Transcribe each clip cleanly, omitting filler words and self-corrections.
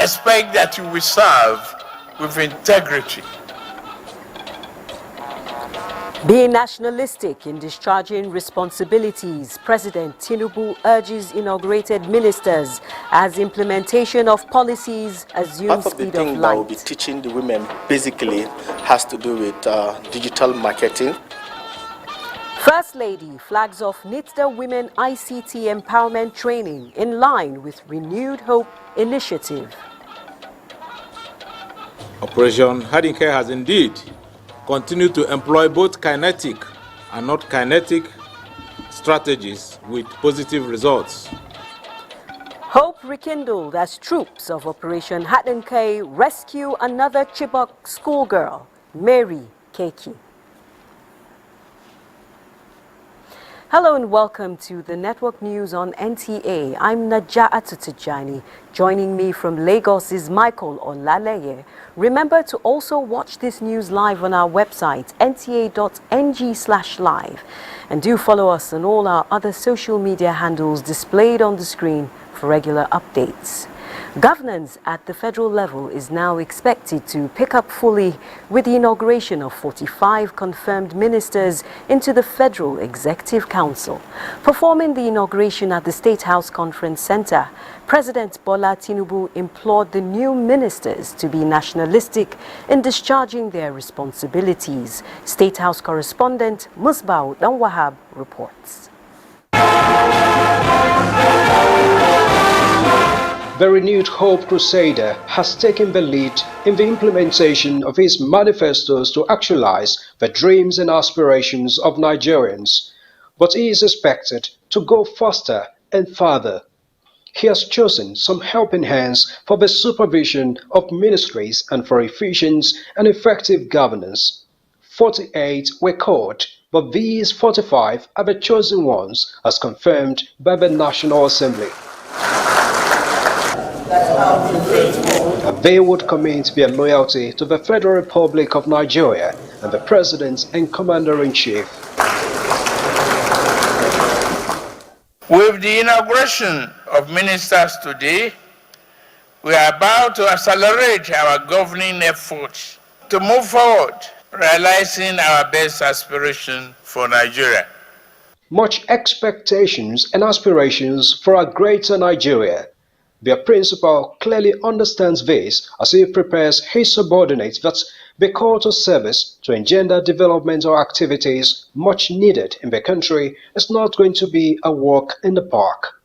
expect that you will serve with integrity. Being nationalistic in discharging responsibilities, President Tinubu urges inaugurated ministers as implementation of policies assumes speed of light. Half of the thing that we'll be teaching the women basically has to do with digital marketing. First Lady flags off NITDA Women ICT Empowerment Training in line with Renewed Hope initiative. Operation Hiding Care has indeed continued to employ both kinetic and not kinetic strategies with positive results. Hope rekindled as troops of Operation Hiding rescue another Chibok schoolgirl, Mary Keki. Hello and welcome to the Network News on NTA. I'm Naja'atu Tijani. Joining me from Lagos is Michael Olaleye. Remember to also watch this news live on our website, nta.ng/live. And do follow us on all our other social media handles displayed on the screen for regular updates. Governance at the federal level is now expected to pick up fully with the inauguration of 45 confirmed ministers into the Federal Executive Council. Performing the inauguration at the State House Conference Center, President Bola Tinubu implored the new ministers to be nationalistic in discharging their responsibilities. State House correspondent Musbau Danwahab reports. The Renewed Hope Crusader has taken the lead in the implementation of his manifestos to actualize the dreams and aspirations of Nigerians, but he is expected to go faster and farther. He has chosen some helping hands for the supervision of ministries and for efficient and effective governance. 48 were called, but these 45 are the chosen ones as confirmed by the National Assembly. They would commit their loyalty to the Federal Republic of Nigeria and the President and Commander-in-Chief. With the inauguration of ministers today, we are about to accelerate our governing efforts to move forward, realizing our best aspiration for Nigeria. Much expectations and aspirations for a greater Nigeria. Their principal clearly understands this as he prepares his subordinates that the call to service to engender developmental activities much needed in the country is not going to be a walk in the park.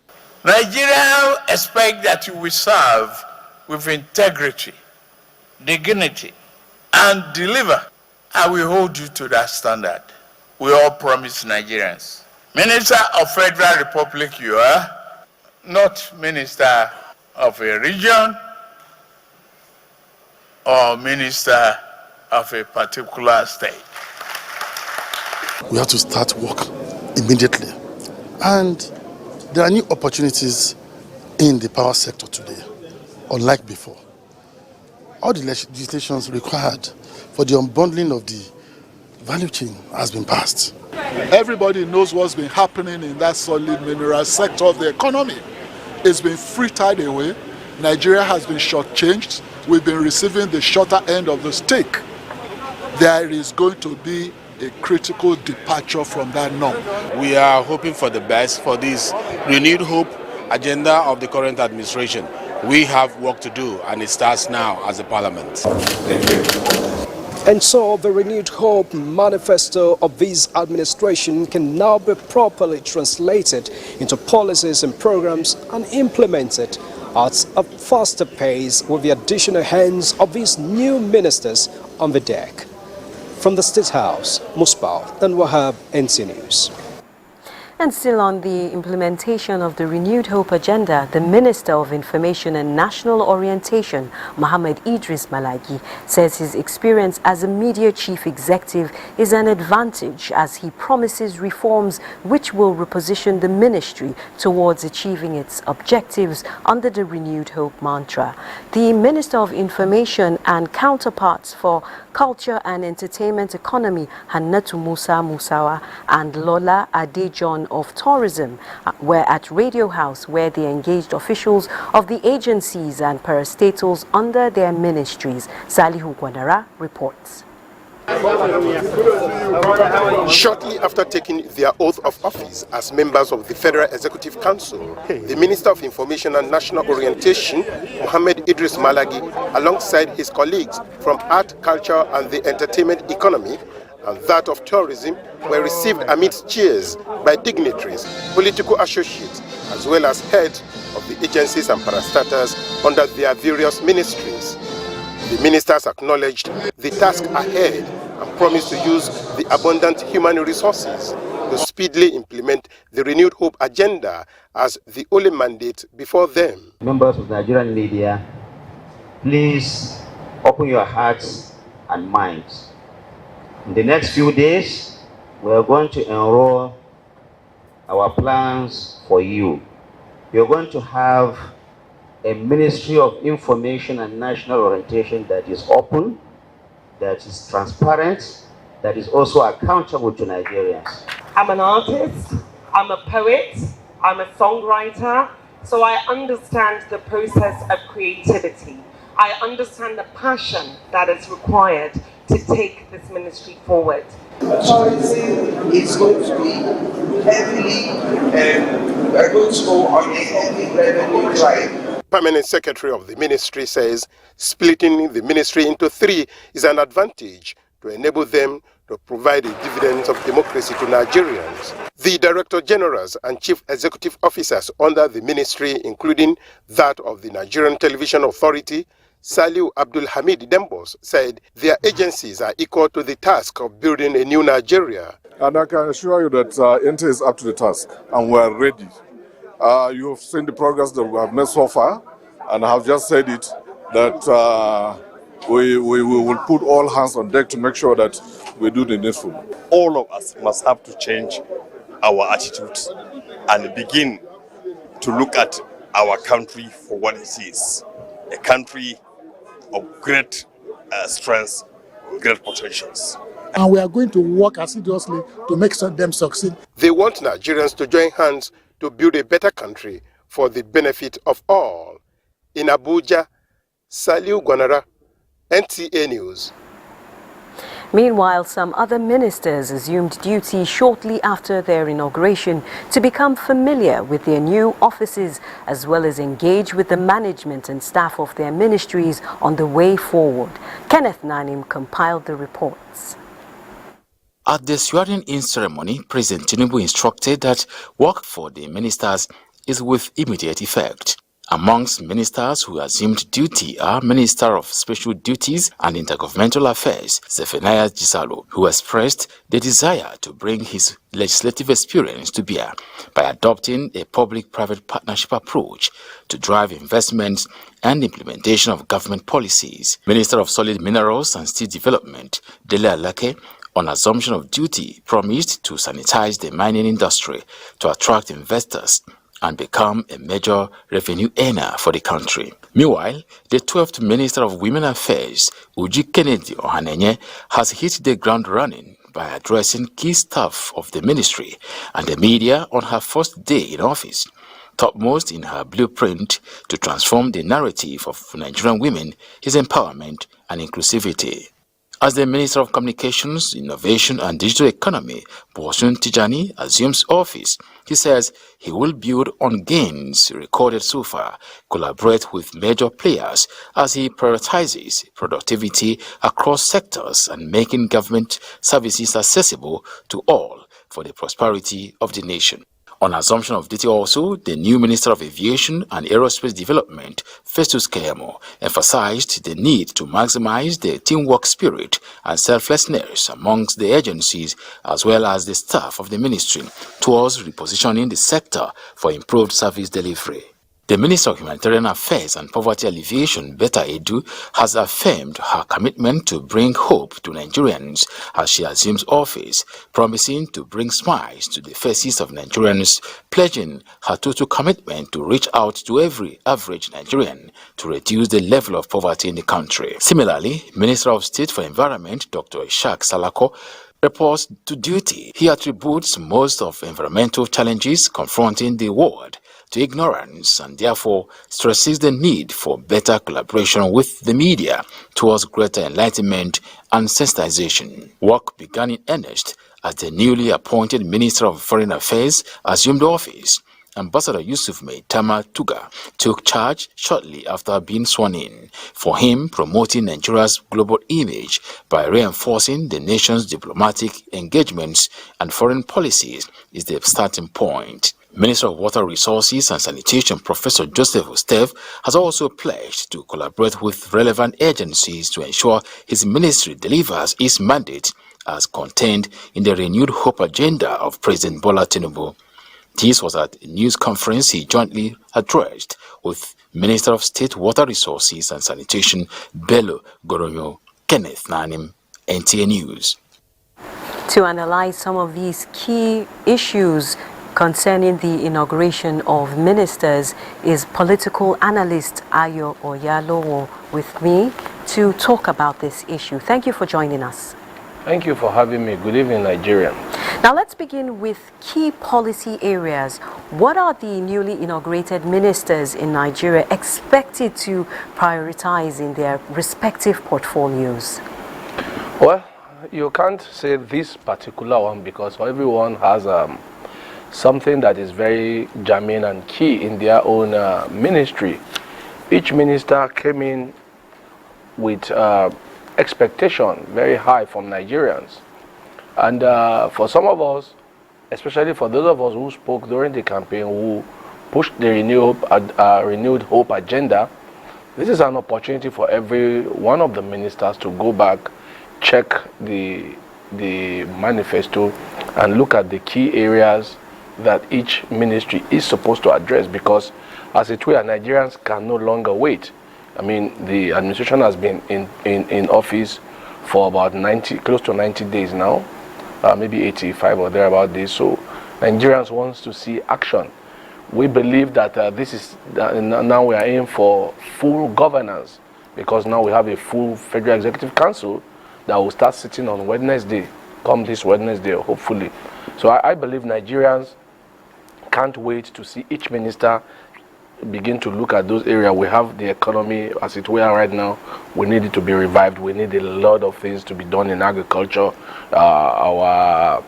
Nigeria expects that you will serve with integrity, dignity, and deliver. I will hold you to that standard. We all promise Nigerians. Minister of Federal Republic you are, not minister of a region or minister of a particular state. We have to start work immediately. And there are new opportunities in the power sector today, unlike before. All the legislations required for the unbundling of the value chain has been passed. Everybody knows what's been happening in that solid mineral sector of the economy. It's been frittered away. Nigeria has been shortchanged. We've been receiving the shorter end of the stick. There is going to be a critical departure from that norm. We are hoping for the best for this renewed hope agenda of the current administration. We have work to do, and it starts now as a parliament. Thank you. And so the Renewed Hope manifesto of this administration can now be properly translated into policies and programs and implemented at a faster pace with the additional hands of these new ministers on the deck. From the State House, Musbau and Wahab, NTA News. And still on the implementation of the Renewed Hope agenda, the Minister of Information and National Orientation, Mohammed Idris Malagi, says his experience as a media chief executive is an advantage as he promises reforms which will reposition the ministry towards achieving its objectives under the Renewed Hope mantra. The Minister of Information and counterparts for Culture and Entertainment Economy, Hannatu Musa Musawa, and Lola Adejon of Tourism were at Radio House, where they engaged officials of the agencies and parastatals under their ministries. Salihu Gwanara reports. Shortly after taking their oath of office as members of the Federal Executive Council, the Minister of Information and National Orientation, Mohammed Idris Malagi, alongside his colleagues from Art, Culture and the Entertainment Economy and that of Tourism, were received amidst cheers by dignitaries, political associates, as well as heads of the agencies and parastatals under their various ministries. The ministers acknowledged the task ahead and promised to use the abundant human resources to speedily implement the Renewed Hope agenda as the only mandate before them. Members of Nigerian media, please open your hearts and minds. In the next few days, we are going to enroll our plans for you. You're going to have a Ministry of Information and National Orientation that is open, that is transparent, that is also accountable to Nigerians. I'm an artist, I'm a poet, I'm a songwriter, so I understand the process of creativity. I understand the passion that is required to take this ministry forward. Tourism is going to be heavily, we're going to go on a heavy revenue drive. Permanent Secretary of the ministry says splitting the ministry into three is an advantage to enable them to provide a dividend of democracy to Nigerians. The Director Generals and Chief Executive Officers under the ministry, including that of the Nigerian Television Authority, Saliu Abdul Hamid Dembos, said their agencies are equal to the task of building a new Nigeria. And I can assure you that NTA is up to the task and we are ready. You have seen the progress that we have made so far, and I have just said it, that we will put all hands on deck to make sure that we do the needful. All of us must have to change our attitudes and begin to look at our country for what it is, a country of great strengths, great potentials. And we are going to work assiduously to make them succeed. They want Nigerians to join hands to build a better country for the benefit of all. In Abuja, Saliu Gwanara, NTA News. Meanwhile, some other ministers assumed duty shortly after their inauguration to become familiar with their new offices, as well as engage with the management and staff of their ministries on the way forward. Kenneth Nanim compiled the reports. At the swearing-in ceremony, President Tinubu instructed that work for the ministers is with immediate effect. Amongst ministers who assumed duty are Minister of Special Duties and Intergovernmental Affairs, Zephaniah Gisalo, who expressed the desire to bring his legislative experience to bear by adopting a public-private partnership approach to drive investment and implementation of government policies. Minister of Solid Minerals and Steel Development, Dele Alake, on assumption of duty, promised to sanitize the mining industry to attract investors and become a major revenue earner for the country. Meanwhile, the 12th Minister of Women Affairs, Uji Kennedy Ohanenye, has hit the ground running by addressing key staff of the ministry and the media on her first day in office. Topmost in her blueprint to transform the narrative of Nigerian women is empowerment and inclusivity. As the Minister of Communications, Innovation and Digital Economy, Bosun Tijani, assumes office, he says he will build on gains recorded so far, collaborate with major players as he prioritizes productivity across sectors and making government services accessible to all for the prosperity of the nation. On assumption of duty also, the new Minister of Aviation and Aerospace Development, Festus Keyamo, emphasized the need to maximize the teamwork spirit and selflessness amongst the agencies as well as the staff of the ministry towards repositioning the sector for improved service delivery. The Minister of Humanitarian Affairs and Poverty Alleviation, Betta Edu, has affirmed her commitment to bring hope to Nigerians as she assumes office, promising to bring smiles to the faces of Nigerians, pledging her total commitment to reach out to every average Nigerian to reduce the level of poverty in the country. Similarly, Minister of State for Environment, Dr. Ishaq Salako, reports to duty. He attributes most of environmental challenges confronting the world to ignorance and therefore stresses the need for better collaboration with the media towards greater enlightenment and sensitization. Work began in earnest as the newly appointed Minister of Foreign Affairs assumed office. Ambassador Yusuf Maitama Tuga took charge shortly after being sworn in. For him, promoting Nigeria's global image by reinforcing the nation's diplomatic engagements and foreign policies is the starting point. Minister of Water Resources and Sanitation Professor Joseph Ostef has also pledged to collaborate with relevant agencies to ensure his ministry delivers its mandate as contained in the renewed hope agenda of President Bola Tinubu. This was at a news conference he jointly addressed with Minister of State Water Resources and Sanitation Bello Goronyo. Kenneth Nanim, NTA News. To analyze some of these key issues concerning the inauguration of ministers is political analyst Ayo Oyalowo with me to talk about this issue. Thank you for joining us. Thank you for having me. Good evening, Nigerian. Now let's begin with key policy areas. What are the newly inaugurated ministers in Nigeria expected to prioritize in their respective portfolios? Well, you can't say this particular one because everyone has something that is very germane and key in their own ministry. Each minister came in with expectation very high from Nigerians. And for some of us, especially for those of us who spoke during the campaign, who pushed the renewed hope agenda, this is an opportunity for every one of the ministers to go back, check the manifesto, and look at the key areas that each ministry is supposed to address, because as it were, Nigerians can no longer wait. I mean, the administration has been in office for about close to 90 days now, maybe 85 or thereabout days. So Nigerians want to see action. We believe that now we are in for full governance, because now we have a full Federal Executive Council that will start sitting on Wednesday, come this Wednesday, hopefully. So I believe Nigerians can't wait to see each minister begin to look at those areas. We have the economy as it were right now. We need it to be revived. We need a lot of things to be done in agriculture. For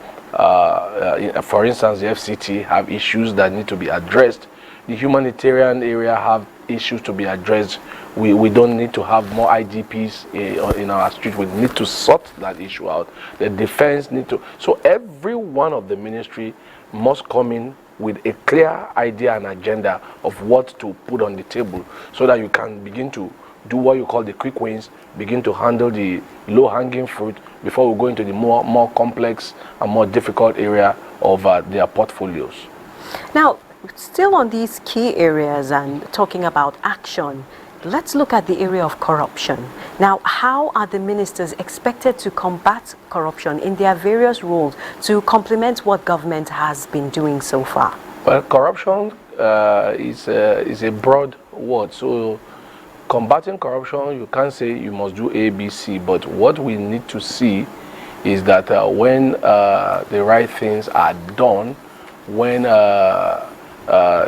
instance, the FCT have issues that need to be addressed. The humanitarian area have issues to be addressed. We don't need to have more IDPs in our street. We need to sort that issue out. The defense need to. So every one of the ministry must come in with a clear idea and agenda of what to put on the table, so that you can begin to do what you call the quick wins, begin to handle the low-hanging fruit before we go into the more complex and more difficult area of their portfolios. Now, still on these key areas and talking about action, let's look at the area of corruption. Now, how are the ministers expected to combat corruption in their various roles to complement what government has been doing so far? Well, corruption is a broad word. So combating corruption, you can't say you must do A, B, C, but what we need to see is that when the right things are done, when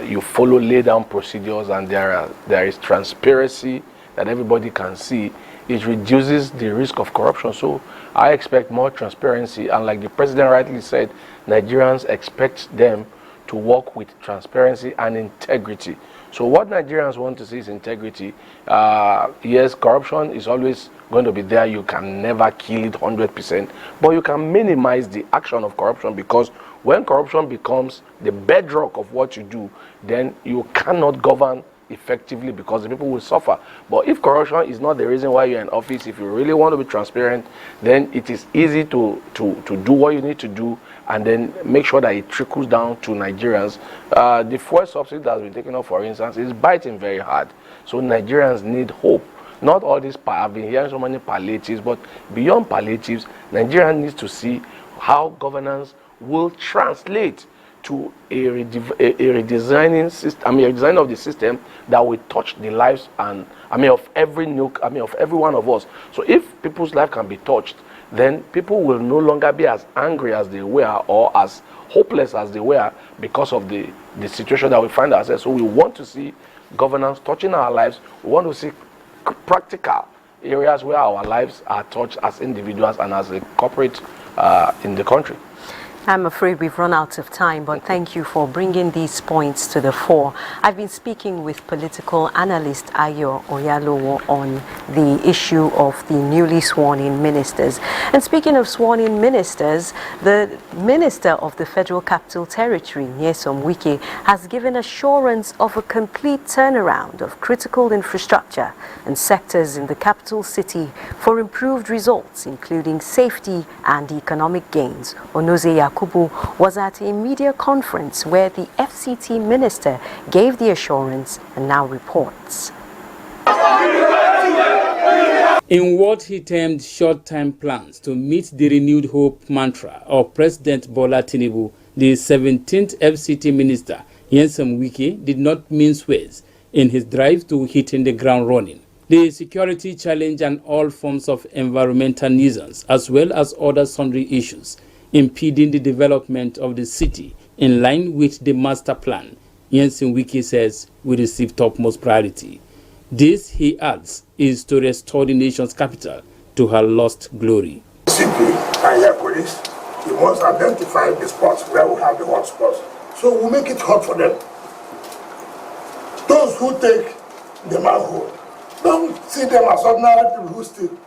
you follow lay-down procedures and there is transparency that everybody can see, it reduces the risk of corruption. So I expect more transparency, and like the president rightly said, Nigerians expect them to work with transparency and integrity. So what Nigerians want to see is integrity. Yes, corruption is always going to be there. You can never kill it 100%, but you can minimize the action of corruption, because when corruption becomes the bedrock of what you do, then you cannot govern effectively, because the people will suffer. But if corruption is not the reason why you're in office, if you really want to be transparent, then it is easy to do what you need to do, and then make sure that it trickles down to Nigerians. The fuel subsidy that has been taken off, for instance, is biting very hard. So Nigerians need hope. Not all this, I've been hearing so many palliatives, but beyond palliatives, Nigerians need to see how governance will translate to a redesigning system, a design of the system that will touch the lives and of every one of us. So if people's life can be touched, then people will no longer be as angry as they were or as hopeless as they were because of the situation that we find ourselves. So we want to see governance touching our lives. We want to see practical areas where our lives are touched as individuals and as a corporate in the country. I'm afraid we've run out of time, but thank you for bringing these points to the fore. I've been speaking with political analyst Ayo Oyalowo on the issue of the newly sworn-in ministers. And speaking of sworn-in ministers, the Minister of the Federal Capital Territory, Nyesom Wike, has given assurance of a complete turnaround of critical infrastructure and sectors in the capital city for improved results, including safety and economic gains. Onoze Yakubu was at a media conference where the FCT minister gave the assurance and now reports. In what he termed short-term plans to meet the renewed hope mantra of President Bola Tinubu, the 17th FCT minister, Nyesom Wike, did not mince words in his drive to hitting the ground running. The security challenge and all forms of environmental nuisance, as well as other sundry issues, impeding the development of the city in line with the master plan, Nyesom Wike says will receive topmost priority. This, he adds, is to restore the nation's capital to her lost glory. CP and Air Police, we must identify the spots where we have the hot spots. So we'll make it hot for them. Those who take the manhole, don't see them as ordinary people who steal.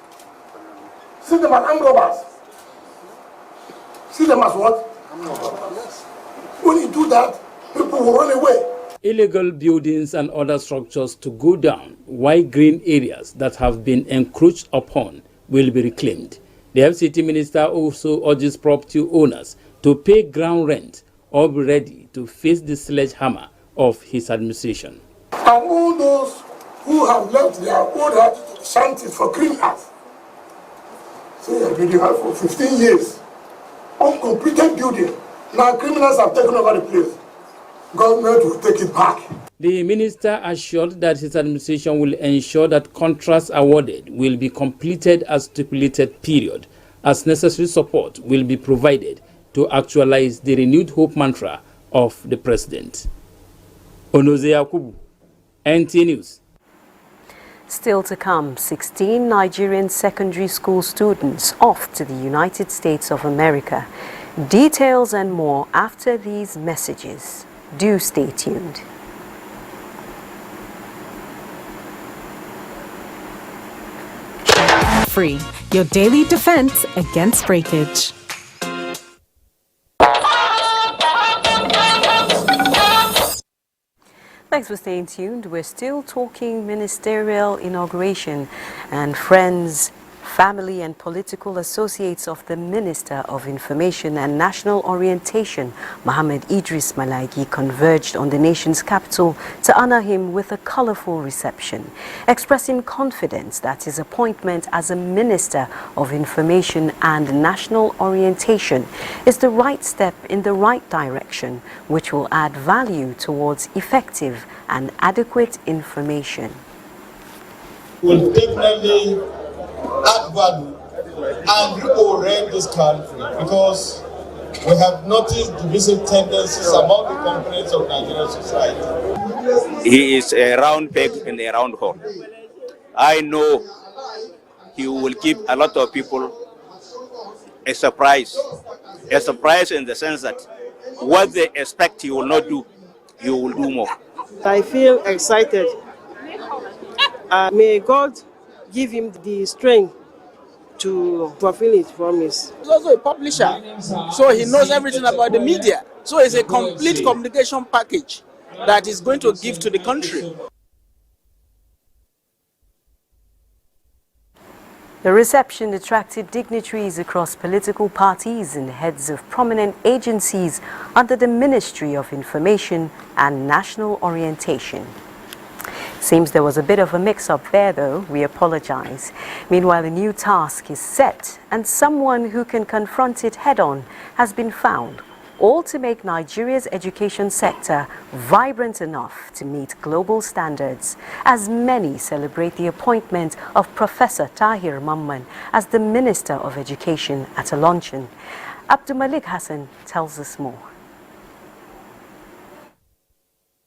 See them as armed robbers. See them as what? When you do that, people will run away. Illegal buildings and other structures to go down, while green areas that have been encroached upon will be reclaimed. The FCT minister also urges property owners to pay ground rent or be ready to face the sledgehammer of his administration. And all those who have left their old shanties for criminals, say I've been here for 15 years, uncompleted building. Now criminals have taken over the place. Government will take it back. The minister assured that his administration will ensure that contracts awarded will be completed as stipulated period, as necessary support will be provided to actualize the renewed hope mantra of the president. Onoze Yakubu, NTA News. Still to come, 16 Nigerian secondary school students off to the United States of America. Details and more after these messages. Do stay tuned. Free, your daily defense against breakage. Thanks for staying tuned. We're still talking ministerial inauguration, and friends, family and political associates of the Minister of Information and National Orientation, Mohammed Idris Malagi, converged on the nation's capital to honor him with a colorful reception, expressing confidence that his appointment as a Minister of Information and National Orientation is the right step in the right direction, which will add value towards effective and adequate information. Will definitely add value and reorient this country, because we have noticed divisive tendencies among the components of Nigerian society. He is a round peg in a round hole. I know he will give a lot of people a surprise in the sense that what they expect he will not do, he will do more. I feel excited. May God give him the strength to fulfill his promise. He's also a publisher, so he knows everything about the media. So it's a complete communication package that is going to give to the country. The reception attracted dignitaries across political parties and heads of prominent agencies under the Ministry of Information and National Orientation. Seems there was a bit of a mix-up there, though. We apologize. Meanwhile, a new task is set, and someone who can confront it head-on has been found. all to make Nigeria's education sector vibrant enough to meet global standards, as many celebrate the appointment of Professor Tahir Mamman as the Minister of Education at a luncheon. Abdulmalik Hassan tells us more.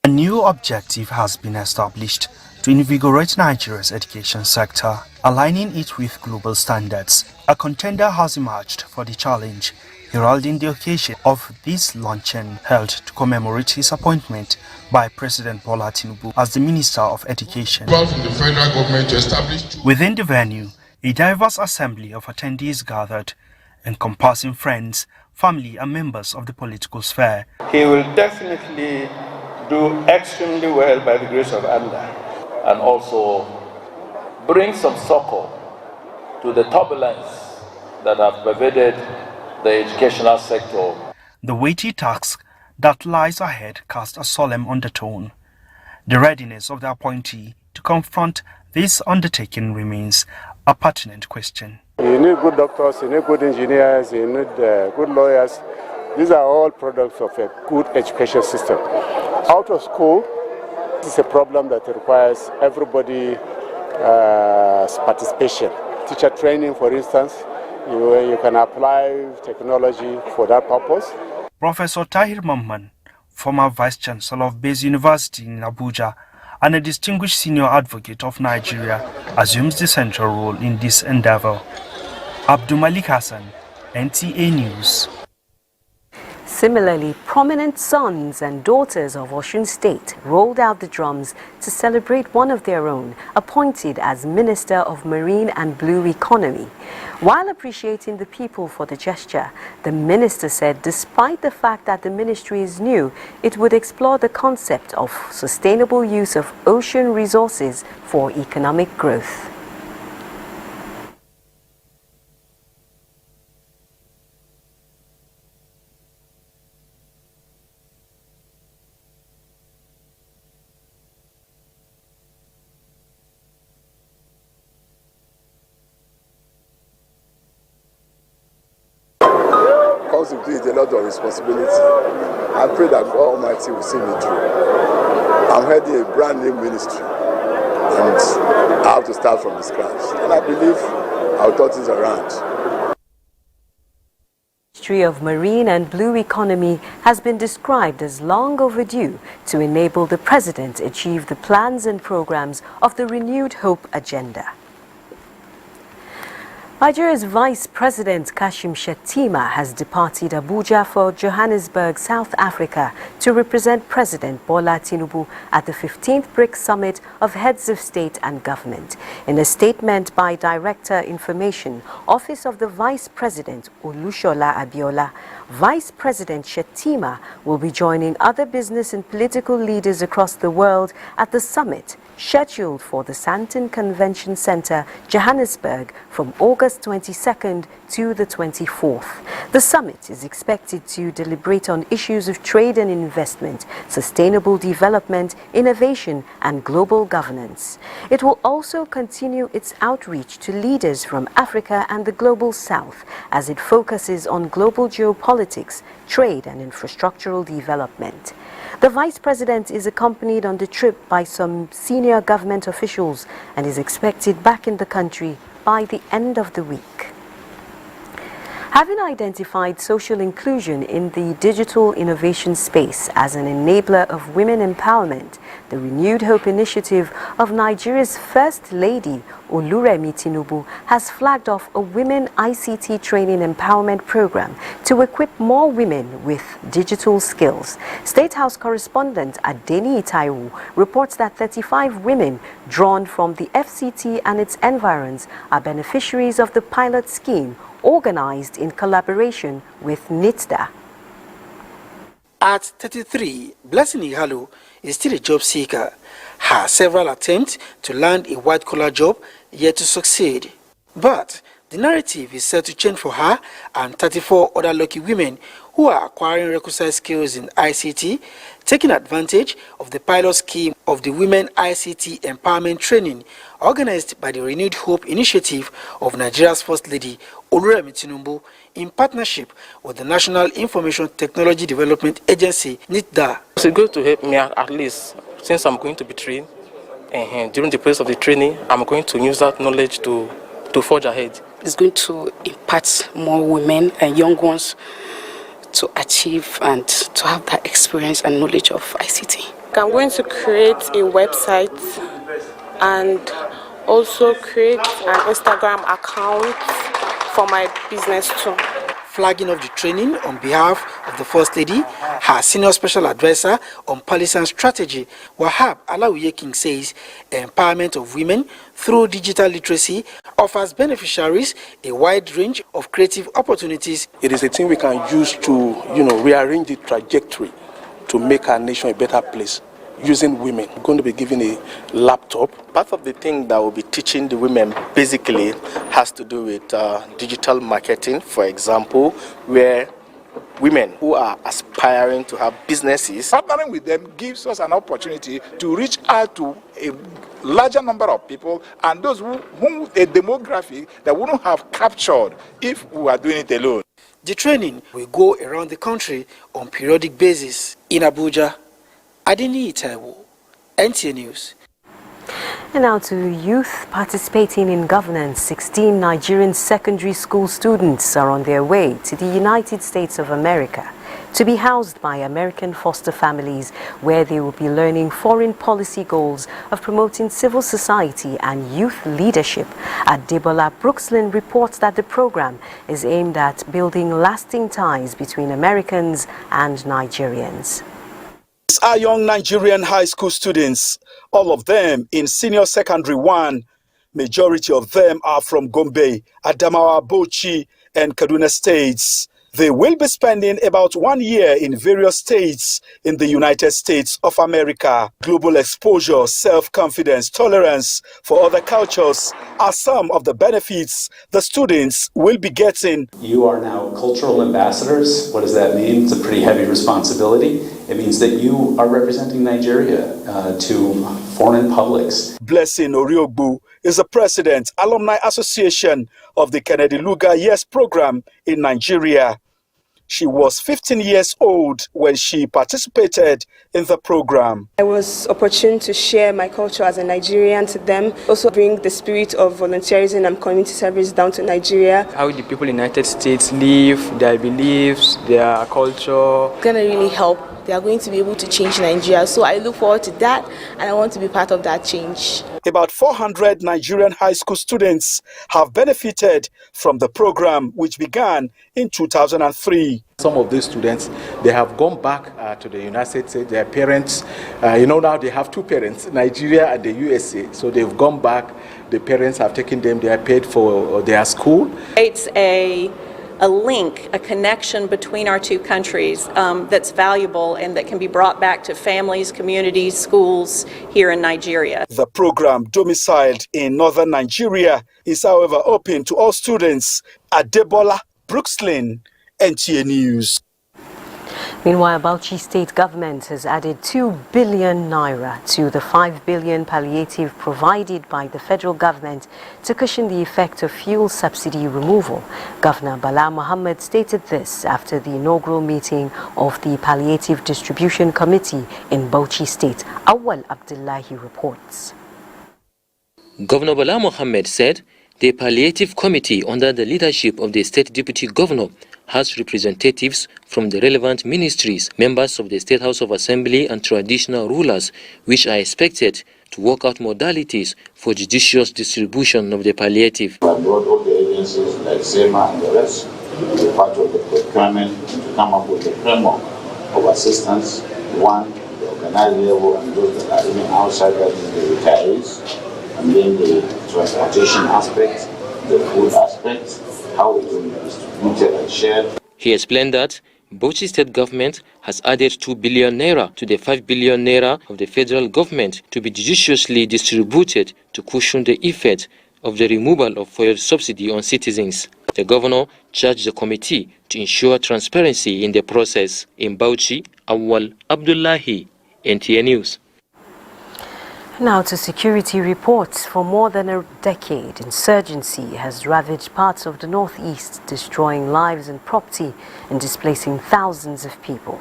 A new objective has been established to invigorate Nigeria's education sector, aligning it with global standards. A contender has emerged for the challenge, heralding the occasion of this luncheon held to commemorate his appointment by President Bola Tinubu as the Minister of Education. From the federal government to establish Within the venue, a diverse assembly of attendees gathered, encompassing friends, family and members of the political sphere. He will definitely do extremely well by the grace of Allah, and also bring some succor to the turbulence that have pervaded the educational sector. The weighty task that lies ahead casts a solemn undertone. The readiness of the appointee to confront this undertaking remains a pertinent question. You need good doctors, you need good engineers, you need good lawyers. These are all products of a good education system. Out of school, this is a problem that requires everybody's participation. Teacher training, for instance, you can apply technology for that purpose. Professor Tahir Mamman, former Vice-Chancellor of Base University in Abuja and a distinguished senior advocate of Nigeria, assumes the central role in this endeavor. Abdulmalik Hassan, NTA News. Similarly, prominent sons and daughters of Osun State rolled out the drums to celebrate one of their own, appointed as Minister of Marine and Blue Economy. While appreciating the people for the gesture, the minister said despite the fact that the ministry is new, it would explore the concept of sustainable use of ocean resources for economic growth. With it a lot of responsibility. I pray that God Almighty will see me through. I'm heading a brand new ministry and I have to start from the scratch. And I believe I'll turn things around. The Ministry of Marine and Blue Economy has been described as long overdue to enable the President achieve the plans and programs of the Renewed Hope agenda. Nigeria's Vice President Kashim Shettima has departed Abuja for Johannesburg, South Africa, to represent President Bola Tinubu at the 15th BRICS Summit of Heads of State and Government. In a statement by Director Information, Office of the Vice President Olushola Abiola, Vice President Shettima will be joining other business and political leaders across the world at the summit, scheduled for the Sandton Convention Center, Johannesburg, from August 22nd to the 24th. The summit is expected to deliberate on issues of trade and investment, sustainable development, innovation, and global governance. It will also continue its outreach to leaders from Africa and the Global South as it focuses on global geopolitics, trade, and infrastructural development. The Vice President is accompanied on the trip by some senior government officials and is expected back in the country by the end of the week. Having identified social inclusion in the digital innovation space as an enabler of women empowerment, the Renewed Hope initiative of Nigeria's First Lady, Oluremi Tinubu, has flagged off a women ICT training empowerment program to equip more women with digital skills. State House correspondent Adeni Itaiwu reports that 35 women drawn from the FCT and its environs are beneficiaries of the pilot scheme organized in collaboration with NITDA. At 33, Blessing Ihalo is still a job seeker. Her several attempts to land a white-collar job yet to succeed. But the narrative is set to change for her and 34 other lucky women who are acquiring requisite skills in ICT, taking advantage of the pilot scheme of the Women ICT Empowerment Training organized by the Renewed Hope Initiative of Nigeria's First Lady, Oluremi Tinubu, in partnership with the National Information Technology Development Agency, NITDA. It's going to help me at least, since I'm going to be trained. During the process of the training, I'm going to use that knowledge to forge ahead. It's going to impart more women and young ones to achieve and to have that experience and knowledge of ICT. I'm going to create a website and also create an Instagram account for my business too. Flagging off the training on behalf of the First Lady, her senior special advisor on policy and strategy, Wahab Alawiye King, says empowerment of women through digital literacy offers beneficiaries a wide range of creative opportunities. It is a thing we can use to, rearrange the trajectory to make our nation a better place. Using women, we're going to be giving a laptop. Part of the thing that we'll be teaching the women basically has to do with digital marketing, for example, where women who are aspiring to have businesses. Partnering with them gives us an opportunity to reach out to a larger number of people and those whom a demographic that wouldn't have captured if we were doing it alone. The training will go around the country on periodic basis. In Abuja, Adini Itaiwo, NTA News. And now to youth participating in governance. 16 Nigerian secondary school students are on their way to the United States of America to be housed by American foster families, where they will be learning foreign policy goals of promoting civil society and youth leadership. Adebola Brookslyn reports that the program is aimed at building lasting ties between Americans and Nigerians. These are young Nigerian high school students, all of them in senior secondary 1. Majority of them are from Gombe, Adamawa, Bauchi, and Kaduna states. They will be spending about 1 year in various states in the United States of America. Global exposure, self-confidence, tolerance for other cultures are some of the benefits the students will be getting. You are now cultural ambassadors. What does that mean? It's a pretty heavy responsibility. It means that you are representing Nigeria to foreign publics. Blessing Oriogbu is the president, Alumni Association of the Kennedy Lugar Years program in Nigeria. She was 15 years old when she participated in the program. I was opportune to share my culture as a Nigerian to them, also bring the spirit of volunteerism and community service down to Nigeria. How the people in the United States live, their beliefs, their culture. It's going to really help. They are going to be able to change Nigeria. So I look forward to that, and I want to be part of that change. About 400 Nigerian high school students have benefited from the program, which began in 2003. Some of these students, they have gone back to the United States. Their parents, now they have two parents, Nigeria and the USA. So they've gone back. The parents have taken them. They are paid for their school. It's a link, a connection between our two countries that's valuable and that can be brought back to families, communities, schools here in Nigeria. The program, domiciled in northern Nigeria, is however open to all students. Adebola Brookslyn, NTA News. Meanwhile, Bauchi State government has added 2 billion naira to the 5 billion palliative provided by the federal government to cushion the effect of fuel subsidy removal. Governor Bala Mohammed stated this after the inaugural meeting of the Palliative Distribution Committee in Bauchi State. Awal Abdullahi reports. Governor Bala Mohammed said the Palliative Committee, under the leadership of the State Deputy Governor, has representatives from the relevant ministries, members of the State House of Assembly and traditional rulers, which are expected to work out modalities for judicious distribution of the palliative. We have brought all the agencies like SEMA and the rest to be part of the procurement and to come up with a framework of assistance. One, the organized level, and those that are even outside, that is the retirees, and then the transportation aspect, the food aspect, how it will be distributed and shared. He explained that Bauchi State government has added 2 billion naira to the 5 billion naira of the federal government to be judiciously distributed to cushion the effect of the removal of fuel subsidy on citizens. The governor charged the committee to ensure transparency in the process. In Bauchi, Awal Abdullahi, NTA News. Now to security reports. For more than a decade, insurgency has ravaged parts of the northeast, destroying lives and property and displacing thousands of people.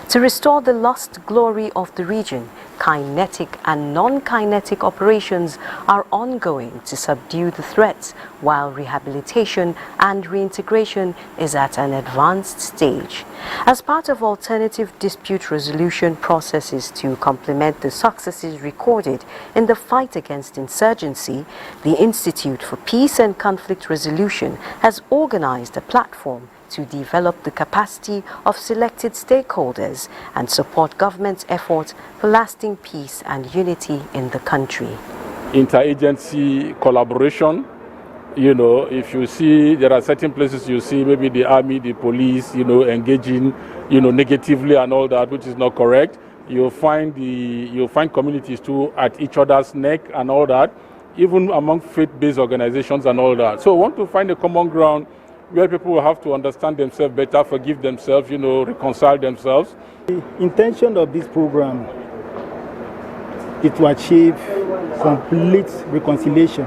To restore the lost glory of the region, kinetic and non-kinetic operations are ongoing to subdue the threats, while rehabilitation and reintegration is at an advanced stage. As part of alternative dispute resolution processes to complement the successes recorded in the fight against insurgency, the Institute for Peace and Conflict Resolution has organized a platform to develop the capacity of selected stakeholders and support government's efforts for lasting peace and unity in the country. Interagency collaboration, if you see there are certain places you see maybe the army, the police, engaging, negatively and all that, which is not correct. You'll find communities too at each other's neck and all that, even among faith-based organizations and all that. So I want to find a common ground where people will have to understand themselves better, forgive themselves, reconcile themselves. The intention of this program is to achieve complete reconciliation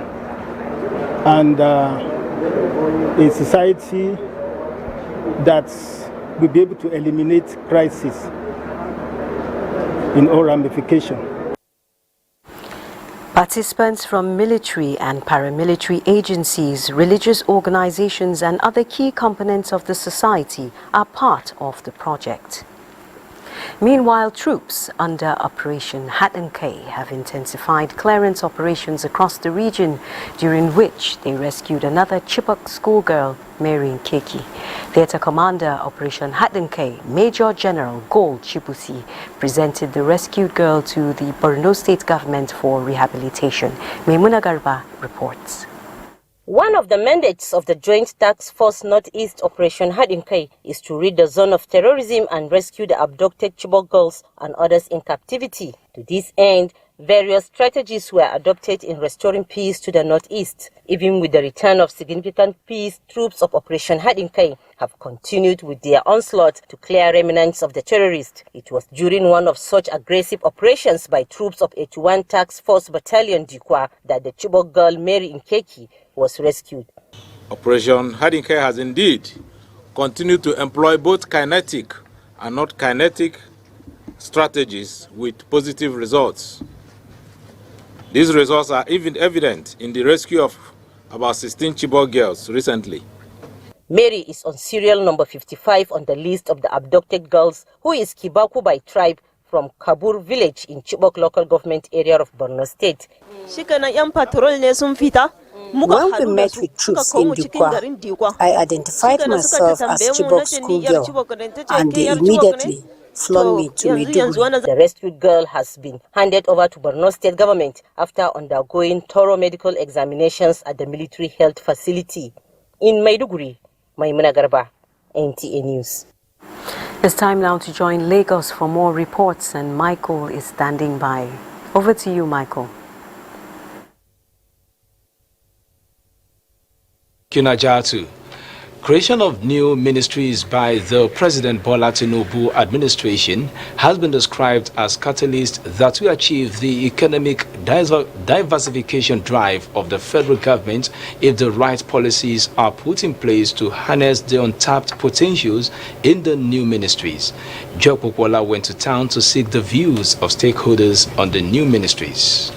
and a society that will be able to eliminate crisis in all ramifications. Participants from military and paramilitary agencies, religious organizations and other key components of the society are part of the project. Meanwhile, troops under Operation Hat and K have intensified clearance operations across the region, during which they rescued another Chibok schoolgirl, Mary Nkeki. Theatre Commander Operation Hat and K, Major General Gold Chibusi, presented the rescued girl to the Borno State government for rehabilitation. Maimuna Garba reports. One of the mandates of the Joint Task Force Northeast Operation Hadinkai is to rid the zone of terrorism and rescue the abducted Chibok girls and others in captivity. To this end, various strategies were adopted in restoring peace to the Northeast. Even with the return of significant peace, troops of Operation Hadinkai have continued with their onslaught to clear remnants of the terrorists. It was during one of such aggressive operations by troops of 81 Task Force Battalion Dikwa that the Chibok girl Mary Nkeki was rescued. Operation Hadinkai has indeed continued to employ both kinetic and not kinetic strategies with positive results. These results are even evident in the rescue of about 16 Chibok girls recently. Mary is on serial number 55 on the list of the abducted girls, who is Kibaku by tribe from Kabur village in Chibok local government area of Borno State. When we met with troops in Dikwa, I identified myself as Chibok schoolgirl, and they immediately flown me to Maiduguri. The rescued girl has been handed over to Borno State government after undergoing thorough medical examinations at the military health facility. In Maiduguri, Maimuna Garba, NTA News. It's time now to join Lagos for more reports, and Michael is standing by. Over to you, Michael. Kinajatu. Creation of new ministries by the President Bola Tinubu administration has been described as catalyst that will achieve the economic diversification drive of the federal government if the right policies are put in place to harness the untapped potentials in the new ministries. Joe Popola went to town to seek the views of stakeholders on the new ministries.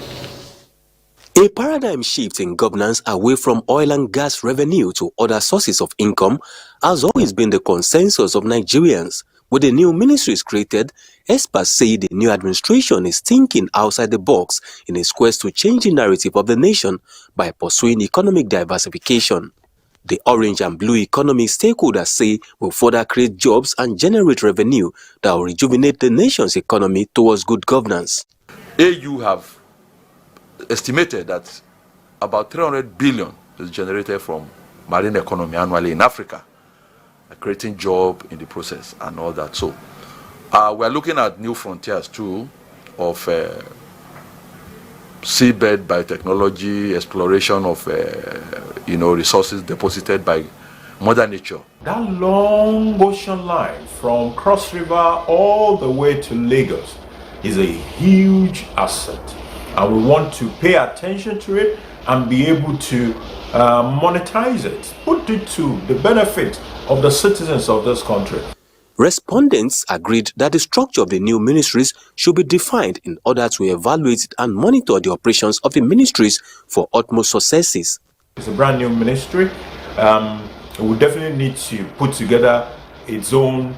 A paradigm shift in governance away from oil and gas revenue to other sources of income has always been the consensus of Nigerians. With the new ministries created, experts say the new administration is thinking outside the box in its quest to change the narrative of the nation by pursuing economic diversification. The orange and blue economy stakeholders say will further create jobs and generate revenue that will rejuvenate the nation's economy towards good governance. AU have estimated that about 300 billion is generated from marine economy annually in Africa, creating job in the process and all that. So we are looking at new frontiers too of seabed biotechnology, exploration of resources deposited by Mother Nature. That long ocean line from Cross River all the way to Lagos is a huge asset. and we want to pay attention to it and be able to monetize it, put it to the benefit of the citizens of this country. Respondents agreed that the structure of the new ministries should be defined in order to evaluate and monitor the operations of the ministries for utmost successes. It's a brand new ministry. We definitely need to put together its own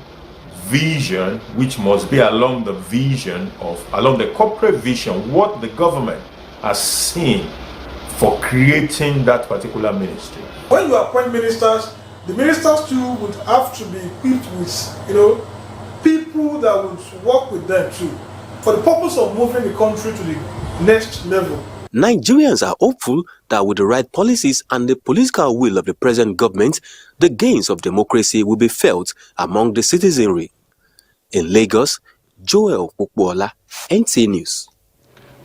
vision, which must be along the corporate vision, what the government has seen for creating that particular ministry. When you appoint ministers, the ministers too would have to be equipped with, people that would work with them too, for the purpose of moving the country to the next level. Nigerians are hopeful that with the right policies and the political will of the present government, the gains of democracy will be felt among the citizenry. In Lagos, Joel Okwola, NTA News.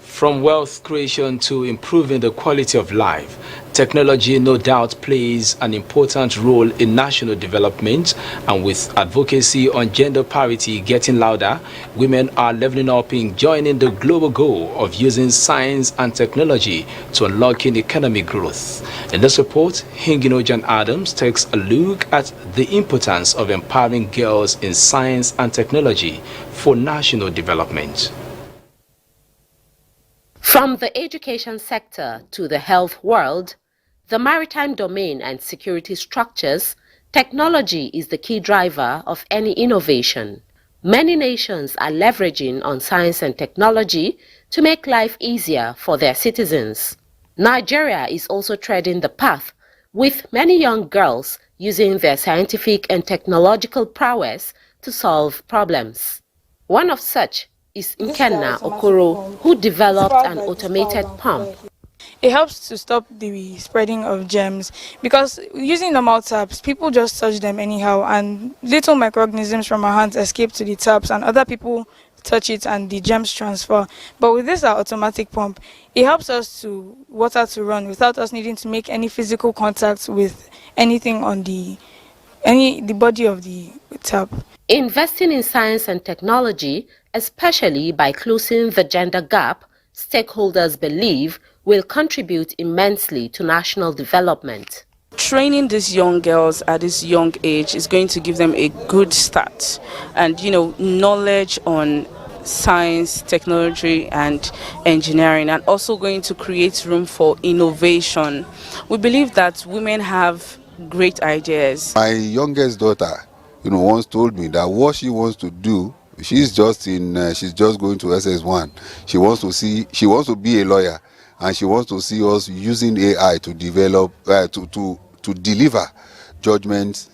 From wealth creation to improving the quality of life, technology no doubt plays an important role in national development, and with advocacy on gender parity getting louder, women are leveling up in joining the global goal of using science and technology to unlocking economic growth. In this report, Hinginojan Adams takes a look at the importance of empowering girls in science and technology for national development. From the education sector to the health world, the maritime domain and security structures, technology is the key driver of any innovation. Many nations are leveraging on science and technology to make life easier for their citizens. Nigeria is also treading the path, with many young girls using their scientific and technological prowess to solve problems. One of such is Nkenna Okoro, who developed an automated pump. It helps to stop the spreading of germs, because using normal taps, people just touch them anyhow, and little microorganisms from our hands escape to the taps and other people touch it and the germs transfer. But with this our automatic pump, it helps us to water to run without us needing to make any physical contact with anything on the body of the tap. Investing in science and technology, especially by closing the gender gap, stakeholders believe will contribute immensely to national development. Training these young girls at this young age is going to give them a good start and, knowledge on science, technology and engineering, and also going to create room for innovation. We believe that women have great ideas. My youngest daughter, once told me that what she wants to do, she's just going to SS1. She wants to be a lawyer, and she wants to see us using AI to develop, to deliver judgments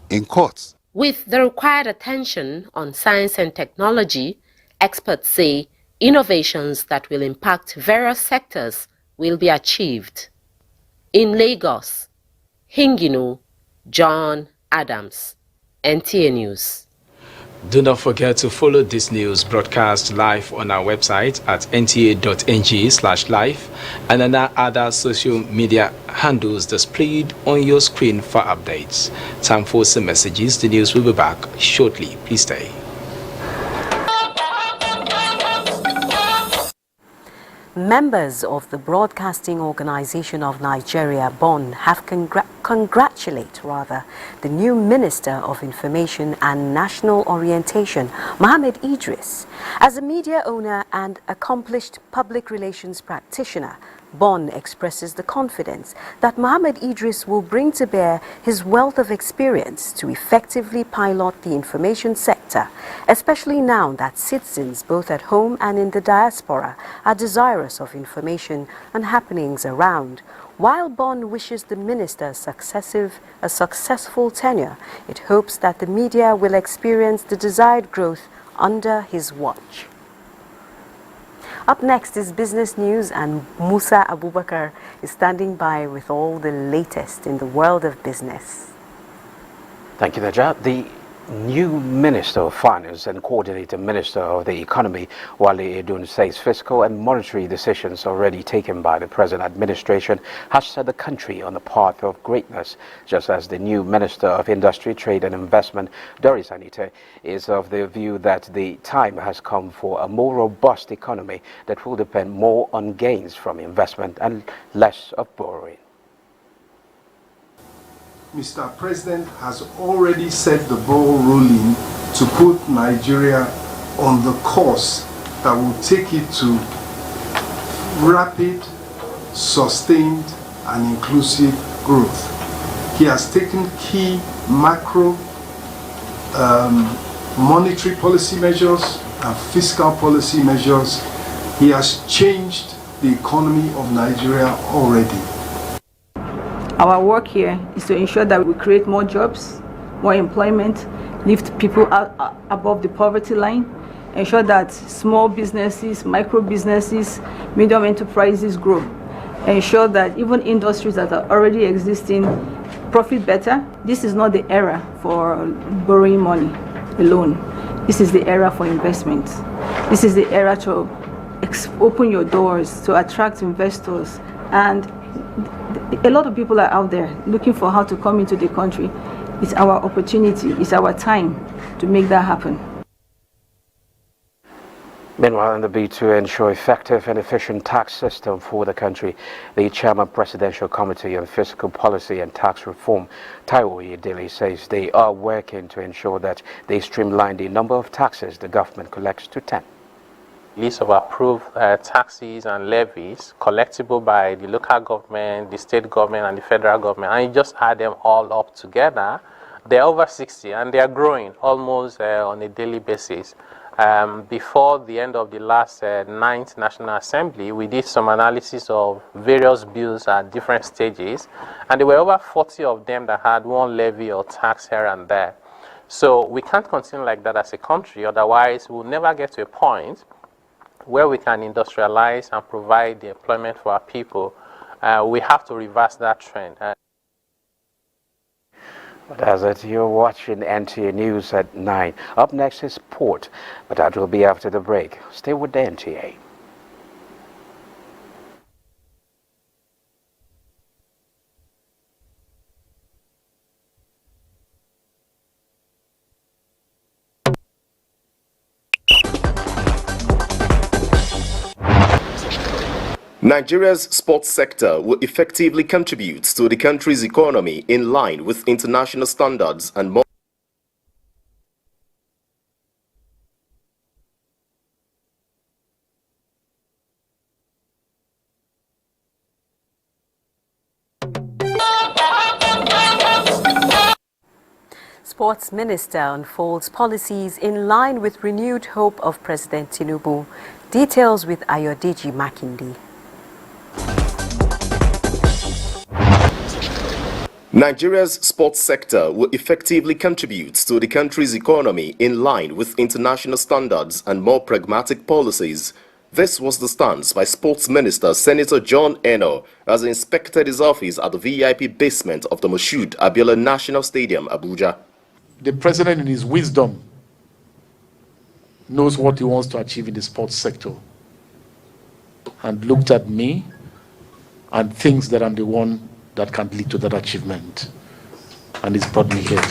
in courts. With the required attention on science and technology, experts say innovations that will impact various sectors will be achieved. In Lagos, Hingino, John Adams, NTA News. Do not forget to follow this news broadcast live on our website at nta.ng/live and on our other social media handles displayed on your screen for updates. Time for some messages. The news will be back shortly. Please stay. Members of the Broadcasting Organization of Nigeria, BON, have congratulate the new Minister of Information and National Orientation, Mohammed Idris. As a media owner and accomplished public relations practitioner, BON expresses the confidence that Mohammed Idris will bring to bear his wealth of experience to effectively pilot the information sector, especially now that citizens both at home and in the diaspora are desirous of information and happenings around. While BON wishes the minister a successful tenure, it hopes that the media will experience the desired growth under his watch. Up next is business news, and Musa Abubakar is standing by with all the latest in the world of business. Thank you, Veja. The New Minister of Finance and Coordinator Minister of the Economy, Wale Edun, says fiscal and monetary decisions already taken by the present administration has set the country on the path of greatness, just as the new Minister of Industry, Trade and Investment, Doris Anite, is of the view that the time has come for a more robust economy that will depend more on gains from investment and less of borrowing. Mr. President has already set the ball rolling to put Nigeria on the course that will take it to rapid, sustained, and inclusive growth. He has taken key macro monetary policy measures and fiscal policy measures. He has changed the economy of Nigeria already. Our work here is to ensure that we create more jobs, more employment, lift people out above the poverty line, ensure that small businesses, micro businesses, medium enterprises grow, ensure that even industries that are already existing profit better. This is not the era for borrowing money alone. This is the era for investment. This is the era to open your doors, to attract investors, and a lot of people are out there looking for how to come into the country. It's our opportunity, it's our time to make that happen. Meanwhile, in the bid to ensure effective and efficient tax system for the country, the Chairman Presidential Committee on Fiscal Policy and Tax Reform, Taiwo Oyedele, says they are working to ensure that they streamline the number of taxes the government collects to 10. List of approved taxes and levies collectible by the local government, the state government, and the federal government, and you just add them all up together. They're over 60, and they are growing almost on a daily basis. Before the end of the last 9th National Assembly, we did some analysis of various bills at different stages, and there were over 40 of them that had one levy or tax here and there. So we can't continue like that as a country, otherwise we'll never get to a point where we can industrialize and provide the employment for our people. We have to reverse that trend. But as it, you're watching NTA News at 9. Up next is Sport, but that will be after the break. Stay with the NTA. Nigeria's sports sector will effectively contribute to the country's economy in line with international standards and more. Sports Minister unfolds policies in line with renewed hope of President Tinubu. Details with Ayodeji Makinde. Nigeria's sports sector will effectively contribute to the country's economy in line with international standards and more pragmatic policies. This was the stance by Sports Minister Senator John Eno as he inspected his office at the VIP basement of the Moshood Abiola National Stadium, Abuja. The president, in his wisdom, knows what he wants to achieve in the sports sector and looked at me and thinks that I'm the one that can lead to that achievement, and it's brought me here.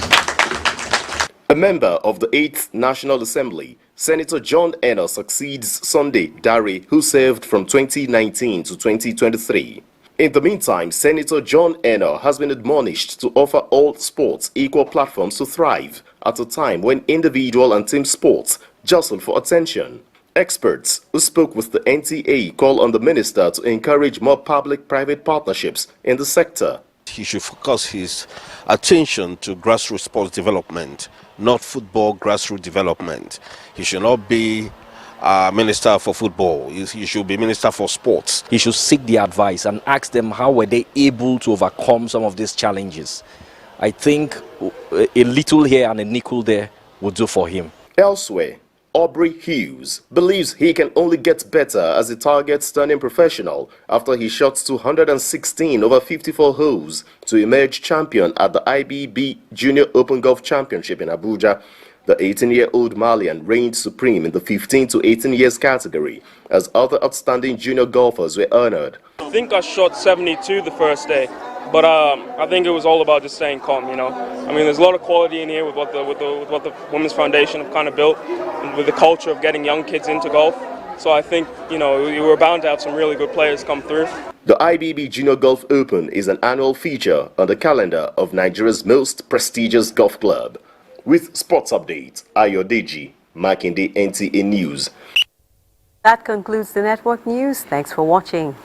A member of the 8th National Assembly, Senator John Eno succeeds Sunday Dare, who served from 2019 to 2023. In the meantime, Senator John Eno has been admonished to offer all sports equal platforms to thrive at a time when individual and team sports jostle for attention. Experts who spoke with the NTA call on the minister to encourage more public-private partnerships in the sector. He should focus his attention to grassroots sports development, not football grassroots development. He should not be minister for football. He should be minister for sports. He should seek the advice and ask them how were they able to overcome some of these challenges. I think a little here and a nickel there would do for him. Elsewhere, Aubrey Hughes believes he can only get better as he targets turning professional after he shot 216 over 54 holes to emerge champion at the IBB Junior Open Golf Championship in Abuja. The 18-year-old Malian reigned supreme in the 15 to 18 years category as other outstanding junior golfers were honored. I think I shot 72 the first day, but I think it was all about just staying calm, you know. I mean, there's a lot of quality in here with what the Women's Foundation have kind of built, and with the culture of getting young kids into golf. So I think, you know, we were bound to have some really good players come through. The IBB Junior Golf Open is an annual feature on the calendar of Nigeria's most prestigious golf club. With sports updates, Ayodeji, Makinde, NTA News. That concludes the network news. Thanks for watching.